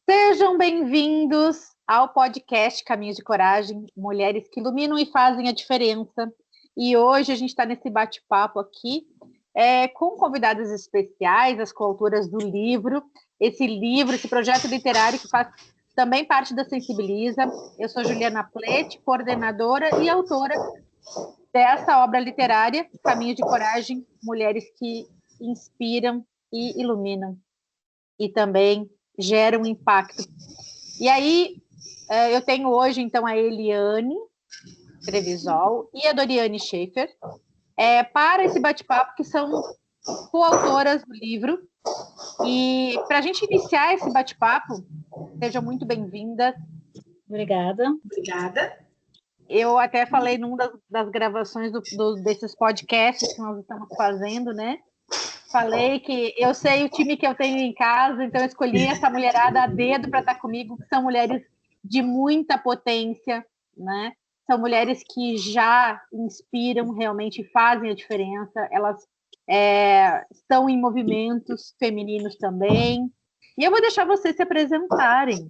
Sejam bem-vindos ao podcast Caminhos de Coragem, mulheres que iluminam e fazem a diferença. E hoje a gente está nesse bate-papo aqui com convidadas especiais, as coautoras do livro, esse projeto literário que faz também parte da Sensibiliza. Eu sou Juliana Plete, coordenadora e autora dessa obra literária, Caminhos de Coragem, mulheres que inspiram e iluminam. E também geram impacto. E aí, eu tenho hoje, então, a Eliane Trevisol e a Doriane Schaefer para esse bate-papo, que são coautoras do livro. E para a gente iniciar esse bate-papo, sejam muito bem-vindas. Obrigada. Eu até falei numa das gravações desses podcasts que nós estamos fazendo, né? Falei que eu sei o time que eu tenho em casa, então eu escolhi essa mulherada a dedo para estar comigo, que são mulheres de muita potência, né? São mulheres que já inspiram realmente e fazem a diferença. Elas estão em movimentos femininos também. E eu vou deixar vocês se apresentarem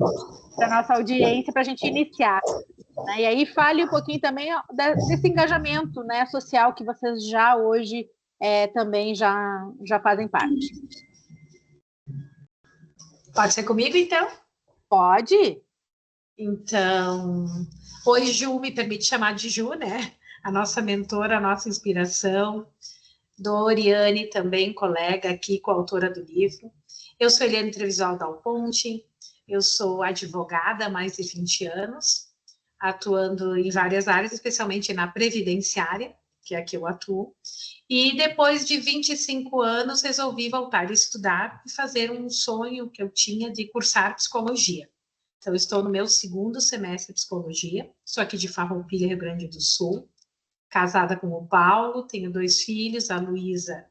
para a nossa audiência, para a gente iniciar. Né? E aí fale um pouquinho também desse engajamento, né, social que vocês já hoje também já fazem parte. Pode ser comigo, então? Pode. Então, oi, Ju, me permite chamar de Ju, né? A nossa mentora, a nossa inspiração. Doriane, também colega aqui, coautora do livro. Eu sou Eliane Trevisol Dal Ponte, eu sou advogada há mais de 20 anos, atuando em várias áreas, especialmente na previdenciária, que é a que eu atuo. E depois de 25 anos, resolvi voltar a estudar e fazer um sonho que eu tinha de cursar psicologia. Então, estou no meu segundo semestre de psicologia, sou aqui de Farroupilha, Rio Grande do Sul, casada com o Paulo, tenho 2 filhos, a Luísa,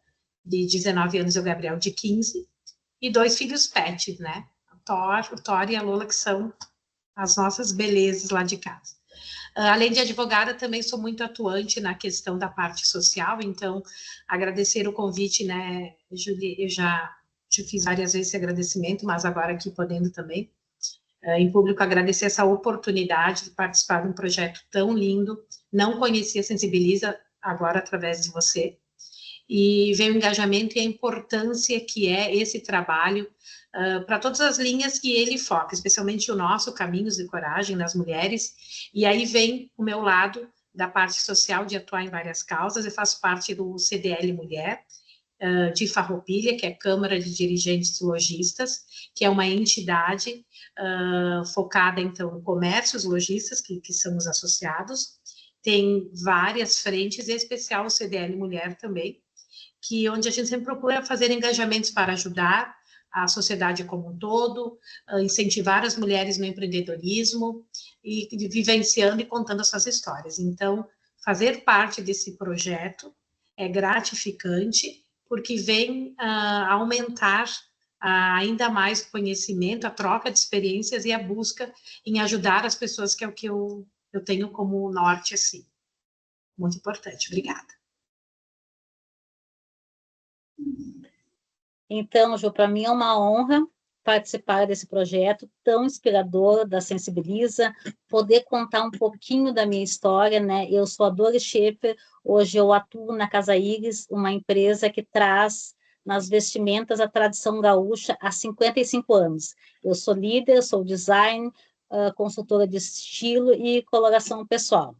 de 19 anos, e o Gabriel, de 15, e 2 filhos pets, né? O Thor e a Lola, que são as nossas belezas lá de casa. Além de advogada, também sou muito atuante na questão da parte social, então, agradecer o convite, né, Julie, eu já te fiz várias vezes esse agradecimento, mas agora aqui podendo também, em público, agradecer essa oportunidade de participar de um projeto tão lindo. Não conhecia Sensibiliza, agora através de você, e ver o engajamento e a importância que é esse trabalho para todas as linhas que ele foca, especialmente o nosso Caminhos de Coragem nas mulheres. E aí vem o meu lado da parte social, de atuar em várias causas. Eu faço parte do CDL Mulher, de Farroupilha, que é Câmara de Dirigentes Lojistas, que é uma entidade focada, então, no comércio, os lojistas, que são os associados. Tem várias frentes, em especial o CDL Mulher também, onde a gente sempre procura fazer engajamentos para ajudar a sociedade como um todo, incentivar as mulheres no empreendedorismo e vivenciando e contando as suas histórias. Então, fazer parte desse projeto é gratificante, porque vem aumentar ainda mais o conhecimento, a troca de experiências e a busca em ajudar as pessoas, que é o que eu tenho como norte, assim. Muito importante. Obrigada. Então, Ju, para mim é uma honra participar desse projeto tão inspirador da Sensibiliza, poder contar um pouquinho da minha história, né? Eu sou a Dori Schaefer, hoje eu atuo na Casa Iris, uma empresa que traz nas vestimentas a tradição gaúcha há 55 anos. Eu sou líder, sou design, consultora de estilo e coloração pessoal.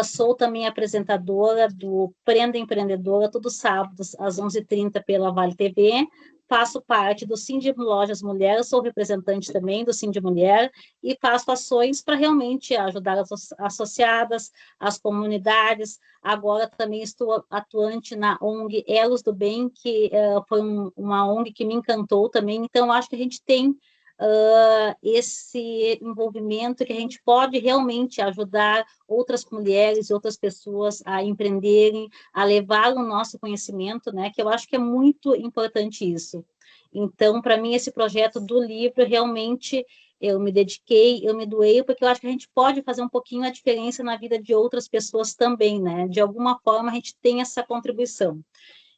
Sou também apresentadora do Prenda Empreendedora, todos os sábados, às 11h30, pela Vale TV. Faço parte do Sind Lojas Mulher, sou representante também do Sind Mulher, e faço ações para realmente ajudar as associadas, as comunidades. Agora também estou atuante na ONG Elos do Bem, que foi uma ONG que me encantou também. Então, acho que a gente tem esse envolvimento, que a gente pode realmente ajudar outras mulheres e outras pessoas a empreenderem, a levar o nosso conhecimento, né, que eu acho que é muito importante isso. Então, para mim, esse projeto do livro, realmente, eu me dediquei, eu me doei, porque eu acho que a gente pode fazer um pouquinho a diferença na vida de outras pessoas também, né, de alguma forma a gente tem essa contribuição.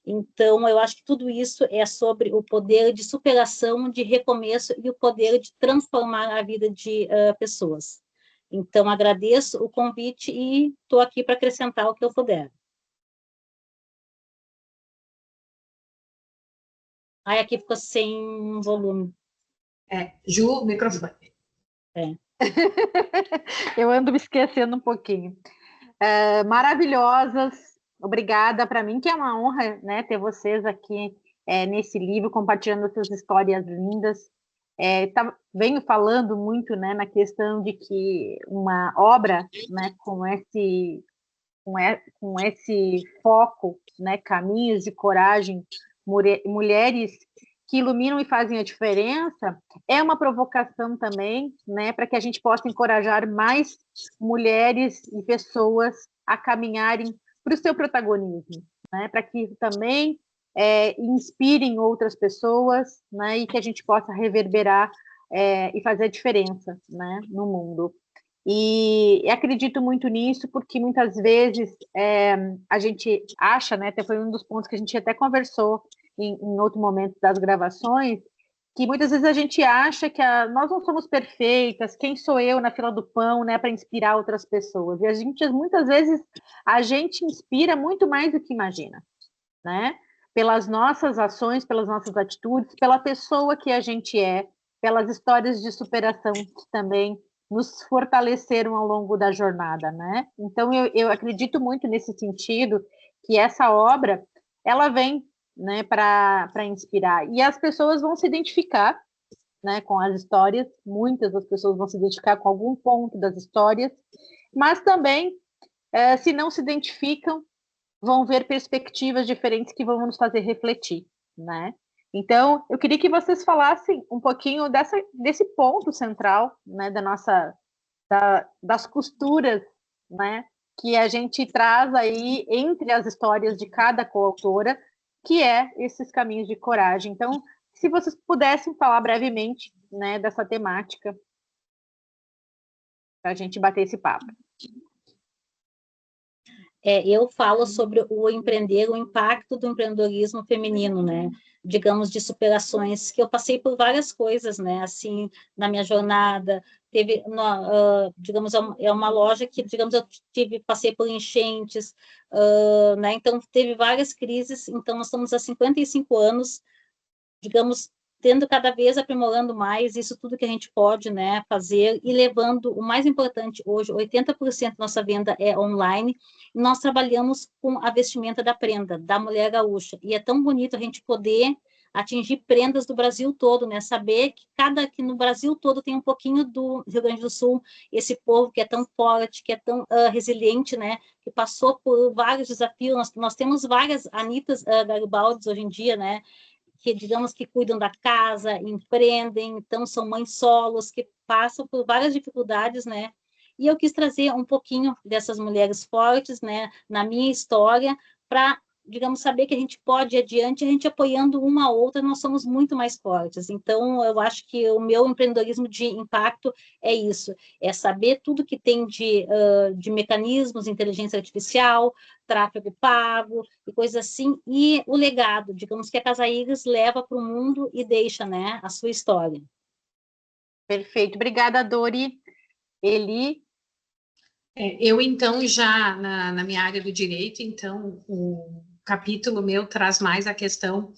Então, eu acho que tudo isso é sobre o poder de superação, de recomeço e o poder de transformar a vida de pessoas. Então, agradeço o convite e estou aqui para acrescentar o que eu puder. Ai, aqui ficou sem volume. Ju, microfone. Eu ando me esquecendo um pouquinho. Maravilhosas, obrigada. Para mim que é uma honra, né, ter vocês aqui nesse livro, compartilhando suas histórias lindas. Venho falando muito, né, na questão de que uma obra, né, com esse foco, né, caminhos de coragem, mulheres que iluminam e fazem a diferença, é uma provocação também, né, para que a gente possa encorajar mais mulheres e pessoas a caminharem para o seu protagonismo, né, para que também inspirem outras pessoas, né, e que a gente possa reverberar e fazer a diferença, né, no mundo. E acredito muito nisso, porque muitas vezes a gente acha, né, até foi um dos pontos que a gente até conversou em outro momento das gravações, que muitas vezes a gente acha que nós não somos perfeitas, quem sou eu na fila do pão, né, para inspirar outras pessoas? E a gente, muitas vezes, a gente inspira muito mais do que imagina, né? Pelas nossas ações, pelas nossas atitudes, pela pessoa que a gente é, pelas histórias de superação que também nos fortaleceram ao longo da jornada, né? Então, eu acredito muito nesse sentido, que essa obra, ela vem, né, para inspirar. E as pessoas vão se identificar, né, com as histórias, muitas das pessoas vão se identificar com algum ponto das histórias, mas também, se não se identificam, vão ver perspectivas diferentes que vão nos fazer refletir, né? Então, eu queria que vocês falassem um pouquinho desse ponto central, né, das costuras, né, que a gente traz aí entre as histórias de cada coautora, que é esses caminhos de coragem. Então, se vocês pudessem falar brevemente, né, dessa temática, para a gente bater esse papo. Eu falo sobre o empreender, o impacto do empreendedorismo feminino, né? Digamos, de superações, que eu passei por várias coisas, né? Assim, na minha jornada, teve, digamos, é uma loja que, digamos, passei por enchentes, né? Então, teve várias crises, então, nós estamos há 55 anos, digamos, tendo cada vez aprimorando mais isso tudo que a gente pode, né, fazer e levando o mais importante hoje, 80% da nossa venda é online, e nós trabalhamos com a vestimenta da prenda, da mulher gaúcha, e é tão bonito a gente poder atingir prendas do Brasil todo, né, saber que no Brasil todo tem um pouquinho do Rio Grande do Sul, esse povo que é tão forte, que é tão resiliente, né, que passou por vários desafios, nós temos várias Anitas Garibaldi hoje em dia, né, que, digamos, que cuidam da casa, empreendem, então são mães solos, que passam por várias dificuldades, né? E eu quis trazer um pouquinho dessas mulheres fortes, né, na minha história, para, digamos, saber que a gente pode ir adiante, a gente apoiando uma a outra, nós somos muito mais fortes. Então, eu acho que o meu empreendedorismo de impacto é isso, é saber tudo que tem de mecanismos, inteligência artificial, tráfego pago e coisas assim, e o legado, digamos, que a Casa Iris leva para o mundo e deixa, né, a sua história. Perfeito. Obrigada, Dori. Eli? Eu, então, já na minha área do direito, então, o capítulo meu traz mais a questão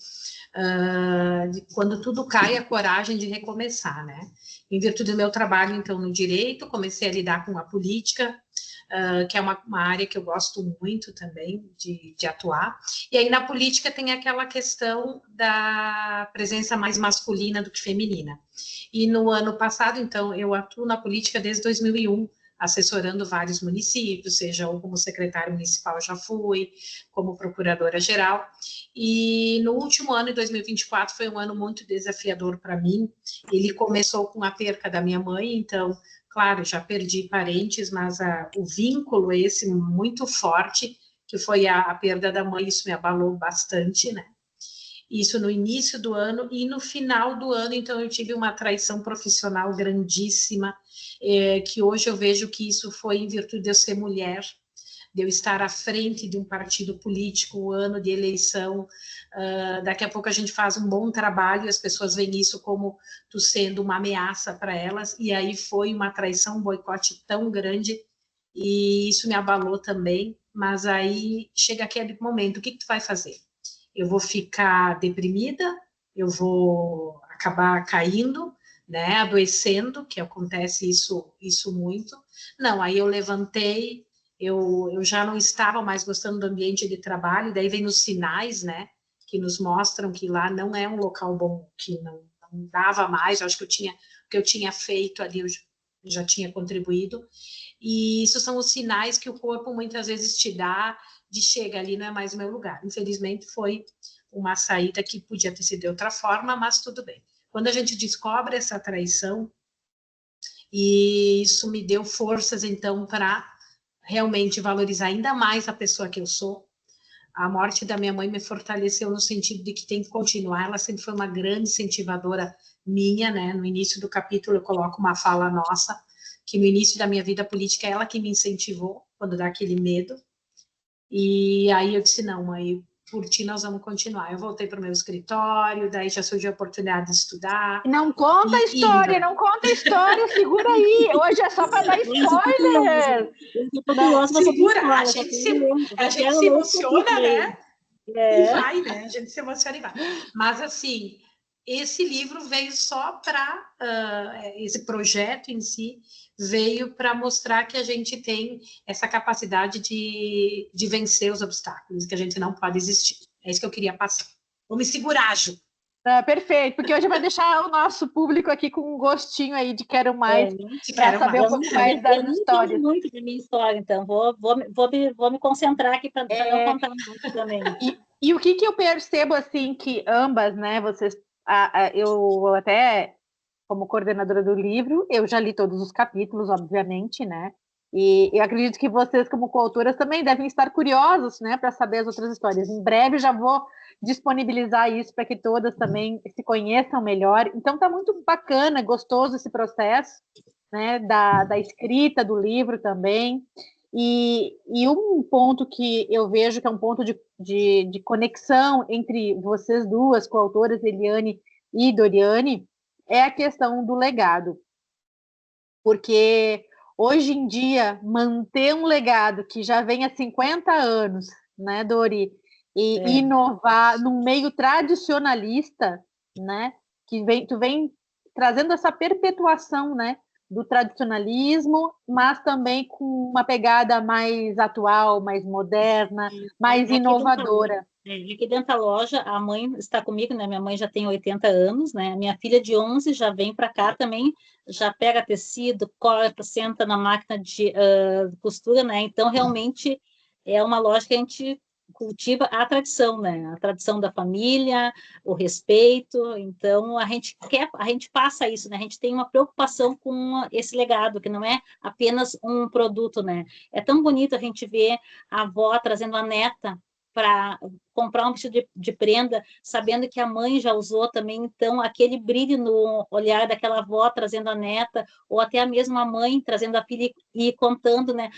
de quando tudo cai, a coragem de recomeçar, né? Em virtude do meu trabalho, então, no direito, comecei a lidar com a política, que é uma área que eu gosto muito também de atuar. E aí, na política, tem aquela questão da presença mais masculina do que feminina. E no ano passado, então, eu atuo na política desde 2001, assessorando vários municípios, seja ou como secretário municipal já fui, como procuradora-geral. E no último ano, em 2024, foi um ano muito desafiador para mim. Ele começou com a perca da minha mãe, então, claro, já perdi parentes, mas o vínculo esse muito forte, que foi a perda da mãe, isso me abalou bastante, né? Isso no início do ano, e no final do ano, então, eu tive uma traição profissional grandíssima, que hoje eu vejo que isso foi em virtude de eu ser mulher, de eu estar à frente de um partido político, um ano de eleição. Daqui a pouco a gente faz um bom trabalho e as pessoas veem isso como tu sendo uma ameaça para elas, e aí foi uma traição, um boicote tão grande, e isso me abalou também. Mas aí chega aquele momento, o que tu vai fazer? Eu vou ficar deprimida, eu vou acabar caindo, né, adoecendo, que acontece isso muito. Não, aí eu levantei, eu já não estava mais gostando do ambiente de trabalho, daí vem os sinais, né, que nos mostram que lá não é um local bom, que não dava mais, eu acho que o que eu tinha feito ali, eu já tinha contribuído, e isso são os sinais que o corpo muitas vezes te dá, de chega ali, não é mais o meu lugar. Infelizmente foi uma saída que podia ter sido de outra forma, mas tudo bem. Quando a gente descobre essa traição, e isso me deu forças, então, para realmente valorizar ainda mais a pessoa que eu sou. A morte da minha mãe me fortaleceu no sentido de que tem que continuar, ela sempre foi uma grande incentivadora minha, né? No início do capítulo eu coloco uma fala nossa, que no início da minha vida política é ela que me incentivou, quando dá aquele medo. E aí eu disse, não, mãe, por ti nós vamos continuar. Eu voltei para o meu escritório, daí já surgiu a oportunidade de estudar. Não conta a história, não conta a história, segura aí. Hoje é só para dar spoiler. Segura, a gente se emociona, né? E vai, né? A gente se emociona e vai. Mas, assim, esse livro veio só para... esse projeto em si veio para mostrar que a gente tem essa capacidade de vencer os obstáculos, que a gente não pode existir. É isso que eu queria passar. Vou me segurar, Ju. Perfeito, porque hoje vai deixar o nosso público aqui com um gostinho aí de quero mais, para saber um pouco mais das histórias. Eu não muito da minha história, então vou me concentrar aqui para não contar muito também. E o que eu percebo, assim, que ambas, né, vocês... eu até, como coordenadora do livro, eu já li todos os capítulos, obviamente, né? E eu acredito que vocês, como coautoras, também devem estar curiosos, né, para saber as outras histórias. Em breve já vou disponibilizar isso para que todas também se conheçam melhor. Então está muito bacana, gostoso esse processo, né, da escrita do livro também. E um ponto que eu vejo que é um ponto de conexão entre vocês duas, coautoras, Eliane e Doriane, é a questão do legado. Porque hoje em dia, manter um legado que já vem há 50 anos, né, Dori, e inovar num meio tradicionalista, né, que tu vem trazendo essa perpetuação, né, do tradicionalismo, mas também com uma pegada mais atual, mais moderna, mais inovadora. Aqui dentro da loja, a mãe está comigo, né? Minha mãe já tem 80 anos, né? Minha filha de 11 já vem para cá também, já pega tecido, corta, senta na máquina de costura, né? Então, realmente, é uma loja que a gente cultiva a tradição, né? A tradição da família, o respeito. Então, a gente passa isso, né? A gente tem uma preocupação com esse legado, que não é apenas um produto, né? É tão bonito a gente ver a avó trazendo a neta para comprar um vestido de prenda, sabendo que a mãe já usou também, então aquele brilho no olhar daquela avó trazendo a neta, ou até a mesma mãe trazendo a filha e contando, né?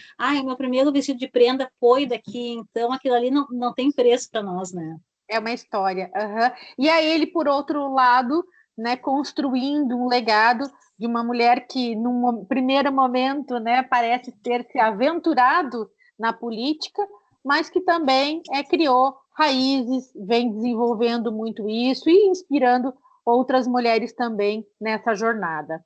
Meu primeiro vestido de prenda foi daqui, então aquilo ali não tem preço para nós, né? É uma história. Uhum. E aí ele, por outro lado, né, construindo um legado de uma mulher que, num primeiro momento, né, parece ter se aventurado na política, mas que também criou raízes, vem desenvolvendo muito isso e inspirando outras mulheres também nessa jornada.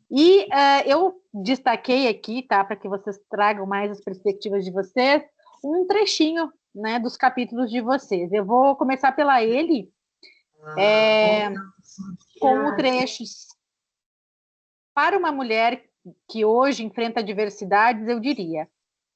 E eu destaquei aqui, tá, para que vocês tragam mais as perspectivas de vocês, um trechinho, né, dos capítulos de vocês. Eu vou começar pela ele, com o trecho. Para uma mulher que hoje enfrenta adversidades, eu diria: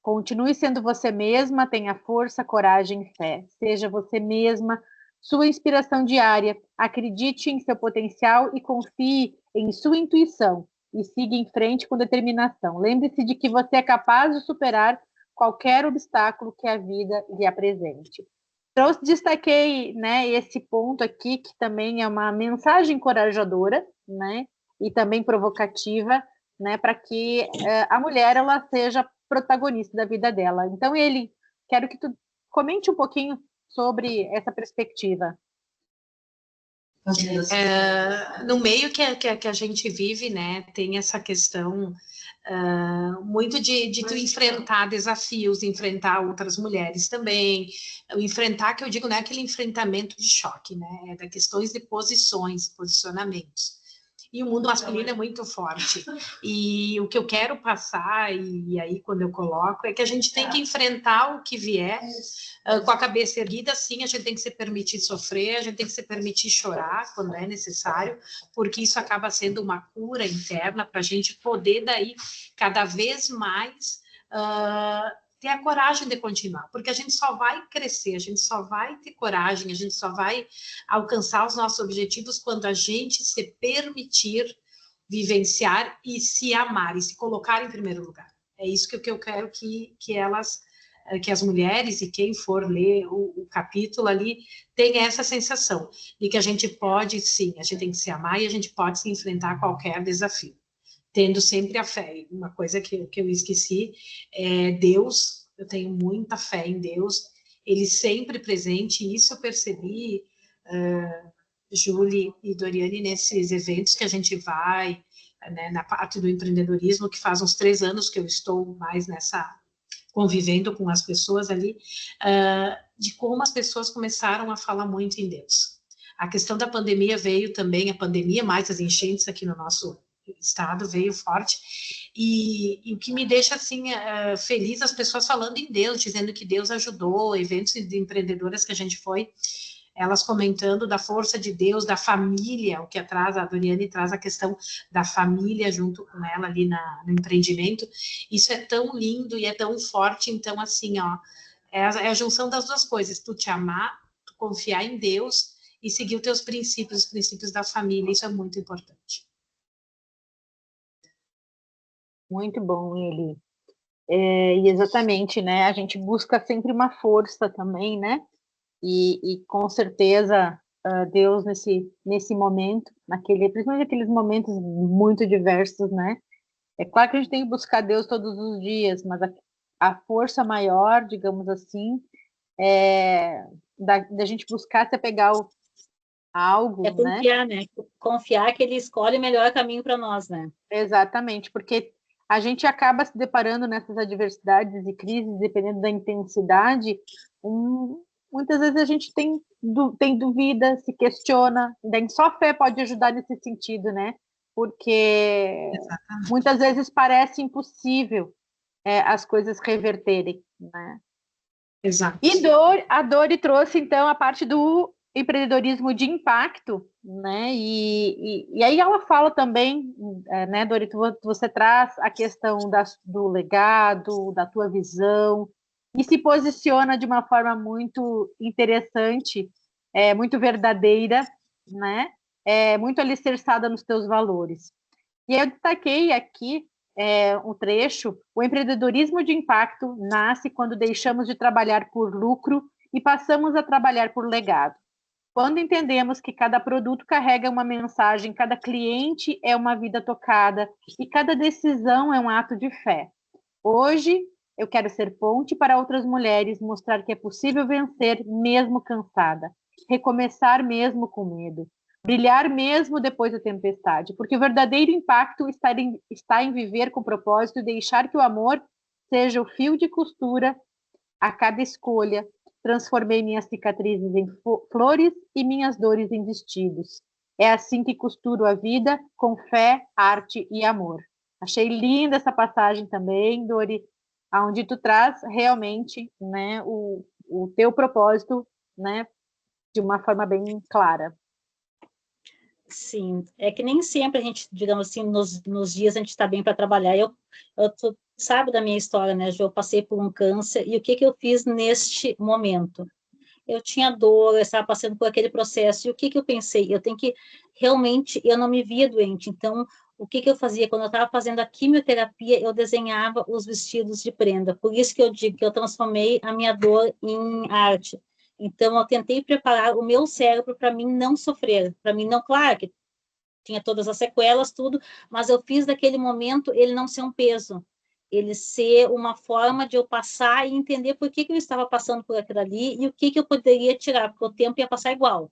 continue sendo você mesma, tenha força, coragem e fé. Seja você mesma, sua inspiração diária. Acredite em seu potencial e confie em sua intuição. E siga em frente com determinação. Lembre-se de que você é capaz de superar qualquer obstáculo que a vida lhe apresente. Então, destaquei, né, esse ponto aqui, que também é uma mensagem encorajadora, né, e também provocativa, né, para que a mulher ela seja protagonista da vida dela. Então, quero que tu comente um pouquinho sobre essa perspectiva. No meio que a gente vive, né, tem essa questão muito de tu enfrentar desafios, enfrentar outras mulheres também, enfrentar, que eu digo, não é aquele enfrentamento de choque, né, é da questões de posicionamentos. E o mundo masculino é muito forte. E o que eu quero passar, e aí quando eu coloco, é que a gente tem que enfrentar o que vier com a cabeça erguida, sim, a gente tem que se permitir sofrer, a gente tem que se permitir chorar quando é necessário, porque isso acaba sendo uma cura interna para a gente poder daí cada vez mais ter a coragem de continuar, porque a gente só vai crescer, a gente só vai ter coragem, a gente só vai alcançar os nossos objetivos quando a gente se permitir vivenciar e se amar, e se colocar em primeiro lugar. É isso que eu quero que as mulheres e quem for ler o capítulo ali tenha essa sensação de que a gente pode, sim, a gente tem que se amar e a gente pode se enfrentar a qualquer desafio, tendo sempre a fé. Uma coisa que eu esqueci é Deus. Eu tenho muita fé em Deus, Ele sempre presente, e isso eu percebi, Julie e Doriane, nesses eventos que a gente vai, né, na parte do empreendedorismo, que faz uns 3 anos que eu estou mais convivendo com as pessoas ali, de como as pessoas começaram a falar muito em Deus. A questão da pandemia veio também, a pandemia mais as enchentes aqui no nosso estado veio forte, e o que me deixa assim feliz, as pessoas falando em Deus, dizendo que Deus ajudou, eventos de empreendedoras que a gente foi, elas comentando da força de Deus, da família, o que traz, a Doriane traz a questão da família junto com ela ali no empreendimento. Isso é tão lindo e é tão forte. Então, assim, ó, é a junção das duas coisas, tu te amar, tu confiar em Deus e seguir os teus princípios, os princípios da família. Isso é muito importante. Muito bom, Eli. E exatamente, né? A gente busca sempre uma força também, né? E com certeza Deus nesse momento, principalmente aqueles momentos muito diversos, né? É claro que a gente tem que buscar Deus todos os dias, mas a força maior, digamos assim, é da gente buscar se apegar a algo, é confiar, né? Confiar que Ele escolhe o melhor caminho para nós, né? Exatamente, porque a gente acaba se deparando nessas adversidades e crises, dependendo da intensidade, muitas vezes a gente tem dúvida, se questiona, daí só a fé pode ajudar nesse sentido, né? Porque Exatamente. Muitas vezes parece impossível as coisas reverterem, né? Exato. E a Dori trouxe, então, a parte do empreendedorismo de impacto, né? E aí ela fala também, né, Dori, você traz a questão do legado, da tua visão, e se posiciona de uma forma muito interessante, muito verdadeira, né? Muito alicerçada nos teus valores. E eu destaquei aqui um trecho: o empreendedorismo de impacto nasce quando deixamos de trabalhar por lucro e passamos a trabalhar por legado. Quando entendemos que cada produto carrega uma mensagem, cada cliente é uma vida tocada e cada decisão é um ato de fé. Hoje, eu quero ser ponte para outras mulheres, mostrar que é possível vencer mesmo cansada, recomeçar mesmo com medo, brilhar mesmo depois da tempestade, porque o verdadeiro impacto está em viver com propósito e deixar que o amor seja o fio de costura a cada escolha. Transformei minhas cicatrizes em flores e minhas dores em vestidos. É assim que costuro a vida, com fé, arte e amor. Achei linda essa passagem também, Dori, onde tu traz realmente, né, o teu propósito, né, de uma forma bem clara. Sim, é que nem sempre a gente, digamos assim, nos dias a gente está bem para trabalhar. Tu sabe da minha história, né, Ju? Eu passei por um câncer, e o que eu fiz neste momento? Eu tinha dor, eu estava passando por aquele processo, e o que eu pensei? Eu tenho que, realmente, eu não me via doente, então, o que eu fazia? Quando eu estava fazendo a quimioterapia, eu desenhava os vestidos de prenda, por isso que eu digo que eu transformei a minha dor em arte. Então, eu tentei preparar o meu cérebro para mim não sofrer, para mim não, claro que tinha todas as sequelas, tudo, mas eu fiz daquele momento ele não ser um peso. ele ser uma forma de eu passar e entender por que eu estava passando por aquilo ali e o que eu poderia tirar, porque o tempo ia passar igual.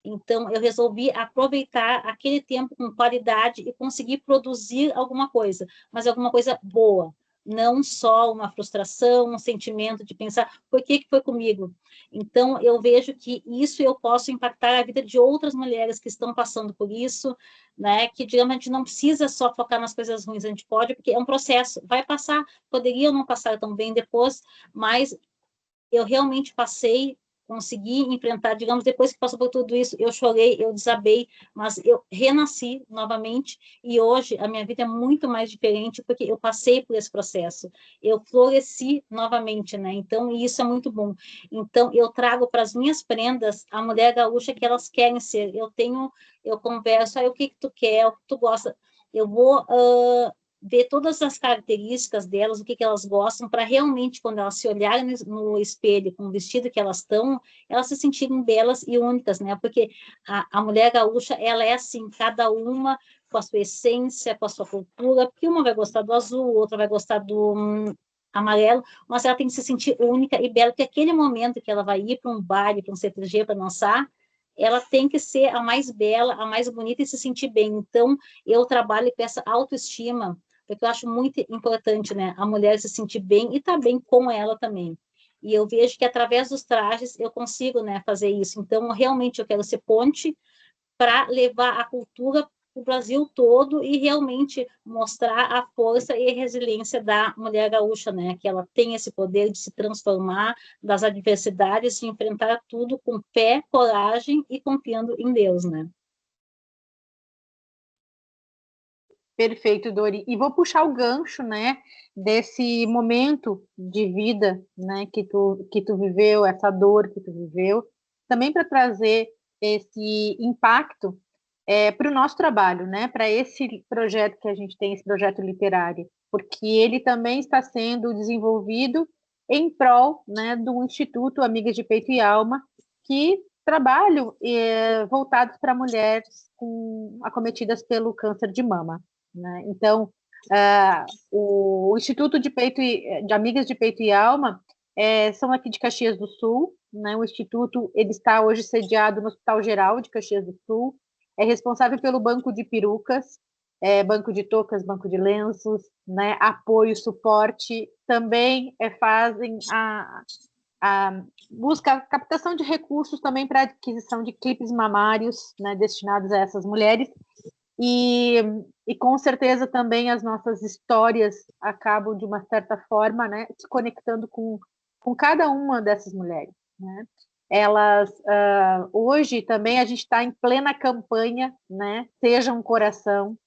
Então, eu resolvi aproveitar aquele tempo com qualidade e conseguir produzir alguma coisa, mas alguma coisa boa, não só uma frustração, um sentimento de pensar, por que foi comigo? Então, eu vejo que isso eu posso impactar a vida de outras mulheres que estão passando por isso, né? Que, digamos, a gente não precisa só focar nas coisas ruins, a gente pode, porque é um processo, vai passar, poderia não passar tão bem depois, mas eu realmente passei, consegui enfrentar, digamos, depois que passou por tudo isso, eu chorei, eu desabei, mas eu renasci novamente, e hoje a minha vida é muito mais diferente, porque eu passei por esse processo, eu floresci novamente, né, então isso é muito bom. Então, eu trago para as minhas prendas a mulher gaúcha que elas querem ser, eu converso, o que tu quer, o que tu gosta, eu vou ver todas as características delas, o que elas gostam, para realmente, quando elas se olharem no espelho com o vestido que elas estão, elas se sentirem belas e únicas, né? Porque a mulher gaúcha, ela é assim, cada uma com a sua essência, com a sua cultura, porque uma vai gostar do azul, outra vai gostar do amarelo, mas ela tem que se sentir única e bela, porque aquele momento que ela vai ir para um baile, para um CTG, para dançar, ela tem que ser a mais bela, a mais bonita e se sentir bem. Então, eu trabalho com essa autoestima, porque eu acho muito importante, né, a mulher se sentir bem e estar tá bem com ela também. E eu vejo que através dos trajes eu consigo, né, fazer isso. Então, realmente eu quero ser ponte para levar a cultura para o Brasil todo e realmente mostrar a força e a resiliência da mulher gaúcha, né, que ela tem esse poder de se transformar das adversidades, de enfrentar tudo com fé, coragem e confiando em Deus, né. Perfeito, Dori. E vou puxar o gancho, né, desse momento de vida, né, que tu viveu, essa dor que tu viveu, também para trazer esse impacto para o nosso trabalho, né, para esse projeto que a gente tem, esse projeto literário, porque ele também está sendo desenvolvido em prol, né, do Instituto Amigas de Peito e Alma, que trabalham voltados para mulheres acometidas pelo câncer de mama. Né? Então, o Instituto de Amigas de Peito e Alma são aqui de Caxias do Sul. Né? O Instituto ele está hoje sediado no Hospital Geral de Caxias do Sul. É responsável pelo banco de perucas, banco de toucas, banco de lenços, né? Apoio, suporte. Também fazem a busca a captação de recursos também para aquisição de clipes mamários, né, destinados a essas mulheres. E, e com certeza também as nossas histórias acabam, de uma certa forma, né, se conectando com cada uma dessas mulheres. Né? Elas, hoje também a gente está em plena campanha, né, Seja um Coração,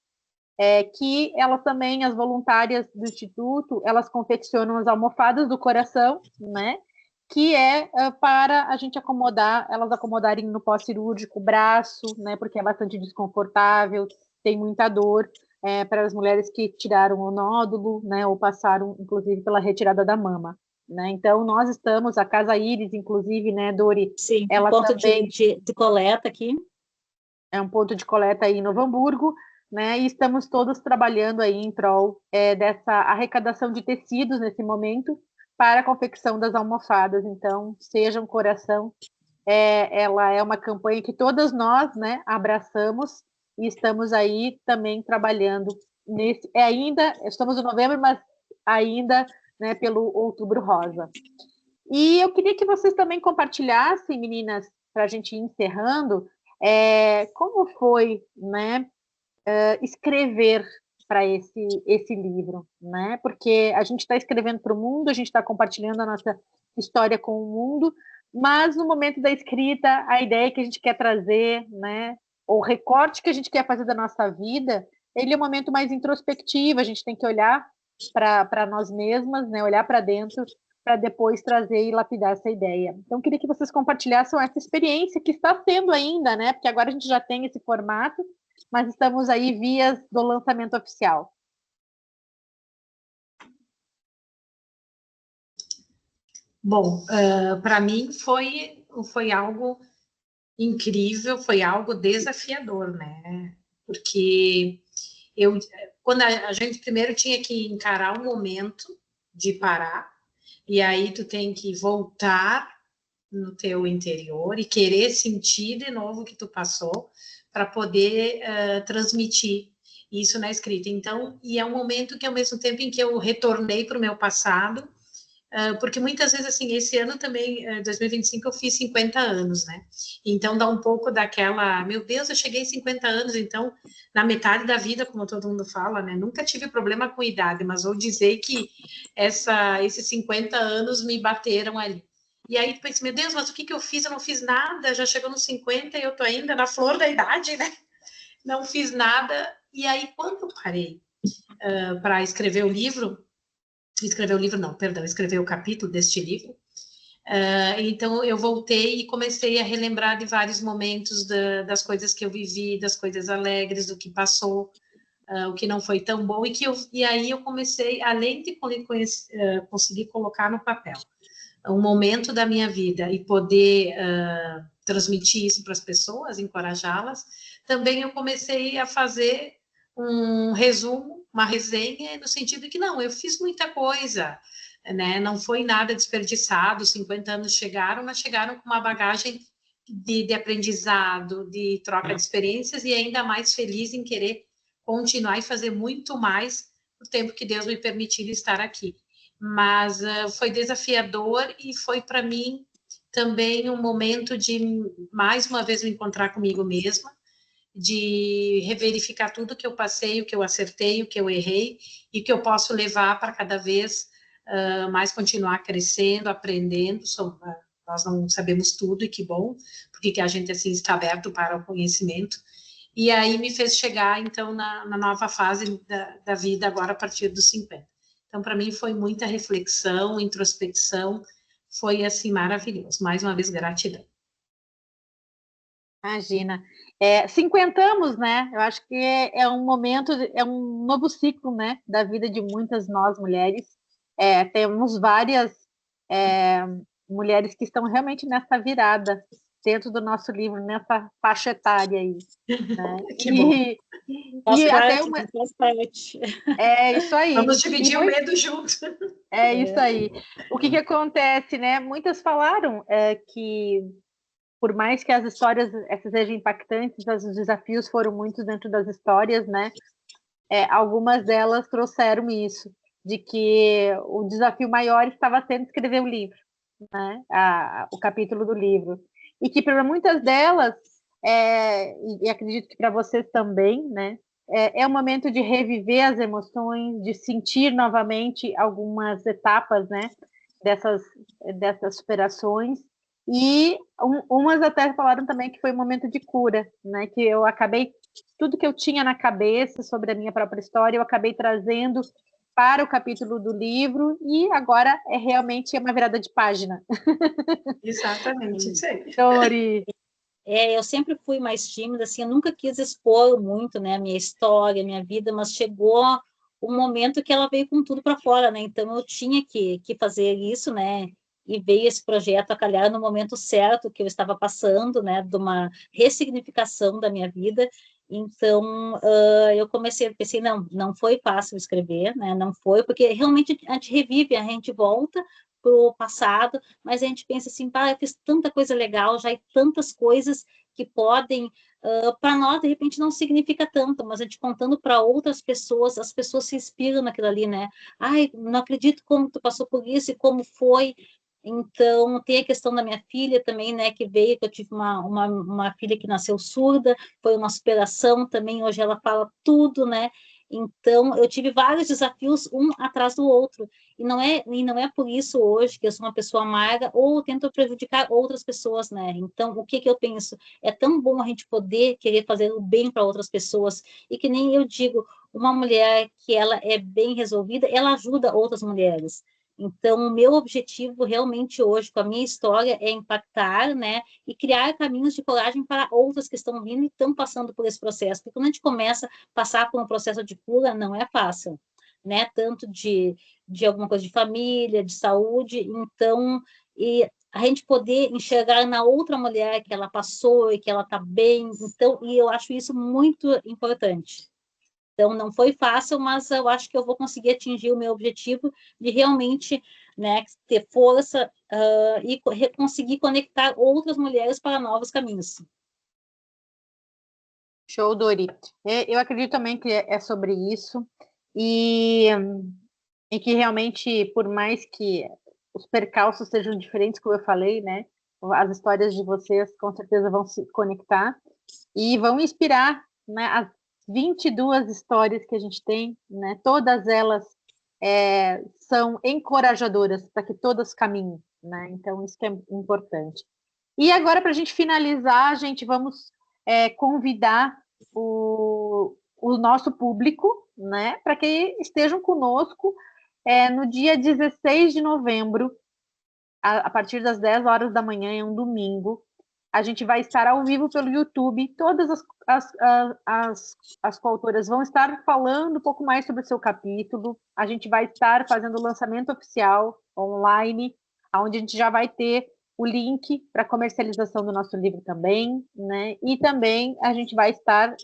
que elas também, as voluntárias do Instituto, elas confeccionam as almofadas do coração, né, que para a gente acomodar, elas acomodarem no pós-cirúrgico o braço, né, porque é bastante desconfortável, tem muita dor, para as mulheres que tiraram o nódulo, né, ou passaram, inclusive, pela retirada da mama. Né? Então, nós estamos, a Casa Íris, inclusive, né, Dori? Sim, ela ponto também de coleta aqui. É um ponto de coleta aí em Novo Hamburgo, né? E estamos todos trabalhando aí em prol dessa arrecadação de tecidos nesse momento para a confecção das almofadas. Então, Seja um Coração, ela é uma campanha que todas nós, né, abraçamos e estamos aí também trabalhando nesse. Ainda estamos em novembro, mas ainda, né, pelo Outubro Rosa. E eu queria que vocês também compartilhassem, meninas, para a gente ir encerrando, como foi, né, escrever para esse livro, né? Porque a gente está escrevendo para o mundo, a gente está compartilhando a nossa história com o mundo, mas no momento da escrita, a ideia que a gente quer trazer, né, o recorte que a gente quer fazer da nossa vida, ele é um momento mais introspectivo, a gente tem que olhar para nós mesmas, né, olhar para dentro, para depois trazer e lapidar essa ideia. Então, queria que vocês compartilhassem essa experiência que está sendo ainda, né? Porque agora a gente já tem esse formato, mas estamos aí vias do lançamento oficial. Bom, para mim foi algo incrível, foi algo desafiador, né? Porque quando a gente primeiro tinha que encarar um momento de parar, e aí tu tem que voltar no teu interior e querer sentir de novo o que tu passou para poder transmitir isso na escrita. Então, e é um momento que, ao mesmo tempo em que eu retornei para o meu passado, porque muitas vezes, assim, esse ano também, 2025, eu fiz 50 anos, né? Então, dá um pouco daquela, meu Deus, eu cheguei a 50 anos, então, na metade da vida, como todo mundo fala, né? Nunca tive problema com idade, mas vou dizer que esses 50 anos me bateram ali. E aí, tu pensa, meu Deus, mas o que eu fiz? Eu não fiz nada, já chegou nos 50 e eu tô ainda na flor da idade, né? Não fiz nada. E aí, quando eu parei para escrever o livro, escrever o capítulo deste livro. Então, eu voltei e comecei a relembrar de vários momentos das coisas que eu vivi, das coisas alegres, do que passou, o que não foi tão bom, e aí eu comecei, além de conseguir colocar no papel um momento da minha vida e poder transmitir isso para as pessoas, encorajá-las, também eu comecei a fazer um resumo, uma resenha, no sentido de que não, eu fiz muita coisa, né? Não foi nada desperdiçado, 50 anos chegaram, mas chegaram com uma bagagem de aprendizado, de troca de experiências e ainda mais feliz em querer continuar e fazer muito mais o tempo que Deus me permitir estar aqui. Mas foi desafiador e foi para mim também um momento de mais uma vez me encontrar comigo mesma, de reverificar tudo que eu passei, o que eu acertei, o que eu errei e que eu posso levar para cada vez mais continuar crescendo, aprendendo. Nós não sabemos tudo e que bom, porque que a gente assim está aberto para o conhecimento. E aí me fez chegar, então, na nova fase da vida agora a partir dos 50. Então, para mim foi muita reflexão, introspecção, foi assim maravilhoso. Mais uma vez, gratidão. Imagina. 50 anos, né? Eu acho que é um momento, é um novo ciclo, né, da vida de muitas nós mulheres. Temos várias mulheres que estão realmente nessa virada dentro do nosso livro, nessa faixa etária aí. Né? Que bom. E até uma... É isso aí. Vamos dividir o medo junto. É isso aí. O que acontece, né? Muitas falaram que por mais que as histórias essas sejam impactantes, os desafios foram muitos dentro das histórias, né? Algumas delas trouxeram isso, de que o desafio maior estava sendo escrever o livro, né? O capítulo do livro. E que para muitas delas, e acredito que para vocês também, né? É um momento de reviver as emoções, de sentir novamente algumas etapas, né? Dessas superações. E umas até falaram também que foi um momento de cura, né? Que eu acabei, tudo que eu tinha na cabeça sobre a minha própria história, eu acabei trazendo para o capítulo do livro, e agora realmente uma virada de página. Exatamente, isso aí. Dori. Eu sempre fui mais tímida, assim, eu nunca quis expor muito, né, a minha história, a minha vida, mas chegou um momento que ela veio com tudo para fora, né, então eu tinha que fazer isso, né, e veio esse projeto a calhar no momento certo que eu estava passando, né, de uma ressignificação da minha vida. Então, eu pensei, não foi fácil escrever, né, não foi, porque realmente a gente revive, a gente volta para o passado, mas a gente pensa assim, eu fiz tanta coisa legal, já e tantas coisas que podem, para nós, de repente, não significa tanto, mas a gente contando para outras pessoas, as pessoas se inspiram naquilo ali, né? Ai, não acredito como tu passou por isso e como foi. Então, tem a questão da minha filha também, né, que veio, que eu tive uma filha que nasceu surda, foi uma superação também, hoje ela fala tudo, né? Então, eu tive vários desafios, um atrás do outro, e não é por isso hoje que eu sou uma pessoa amarga ou tento prejudicar outras pessoas, né? Então, o que eu penso? É tão bom a gente poder querer fazer o bem para outras pessoas, e que nem eu digo, uma mulher que ela é bem resolvida, ela ajuda outras mulheres. Então, o meu objetivo realmente hoje, com a minha história, é impactar, né, e criar caminhos de coragem para outras que estão vindo e estão passando por esse processo. Porque quando a gente começa a passar por um processo de cura, não é fácil, né, tanto de alguma coisa de família, de saúde, então, e a gente poder enxergar na outra mulher que ela passou e que ela está bem, então, e eu acho isso muito importante. Então, não foi fácil, mas eu acho que eu vou conseguir atingir o meu objetivo de realmente, né, ter força e conseguir conectar outras mulheres para novos caminhos. Show, Dori. Eu acredito também que é sobre isso, e que realmente, por mais que os percalços sejam diferentes, como eu falei, né, as histórias de vocês com certeza vão se conectar e vão inspirar, né, as 22 histórias que a gente tem, né, todas elas são encorajadoras para que todas caminhem, né, então isso que é importante. E agora, para a gente finalizar, vamos convidar o nosso público, né, para que estejam conosco no dia 16 de novembro, a partir das 10 horas da manhã, é um domingo. A gente vai estar ao vivo pelo YouTube, todas as coautoras vão estar falando um pouco mais sobre o seu capítulo, a gente vai estar fazendo o lançamento oficial online, onde a gente já vai ter o link para comercialização do nosso livro também, né? E também a gente vai estar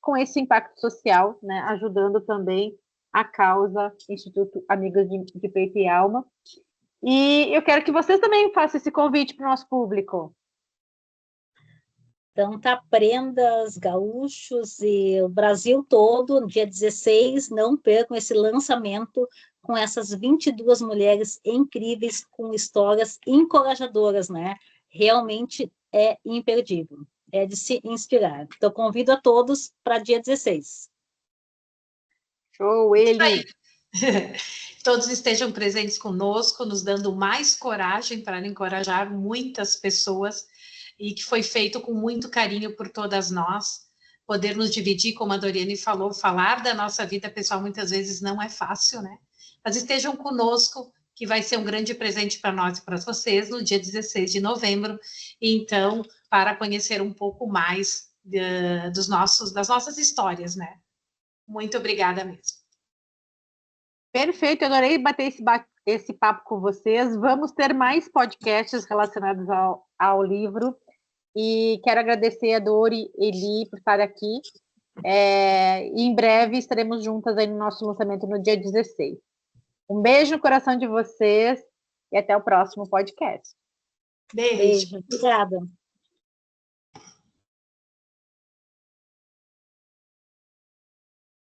com esse impacto social, né? Ajudando também a causa Instituto Amigas de Peito e Alma. E eu quero que vocês também façam esse convite para o nosso público. Então, tá, prendas, gaúchos e o Brasil todo, no dia 16, não percam esse lançamento com essas 22 mulheres incríveis, com histórias encorajadoras, né? Realmente é imperdível, é de se inspirar. Então, convido a todos para dia 16. Show, ele! Todos estejam presentes conosco, nos dando mais coragem para encorajar muitas pessoas, e que foi feito com muito carinho por todas nós. Poder nos dividir, como a Doriane falou, falar da nossa vida pessoal muitas vezes não é fácil, né? Mas estejam conosco, que vai ser um grande presente para nós e para vocês no dia 16 de novembro. Então, para conhecer um pouco mais das nossas histórias, né? Muito obrigada mesmo. Perfeito, eu adorei bater esse papo com vocês. Vamos ter mais podcasts relacionados ao livro. E quero agradecer a Dori e Eli por estar aqui. E em breve estaremos juntas aí no nosso lançamento no dia 16. Um beijo no coração de vocês e até o próximo podcast. Beijo. Obrigada.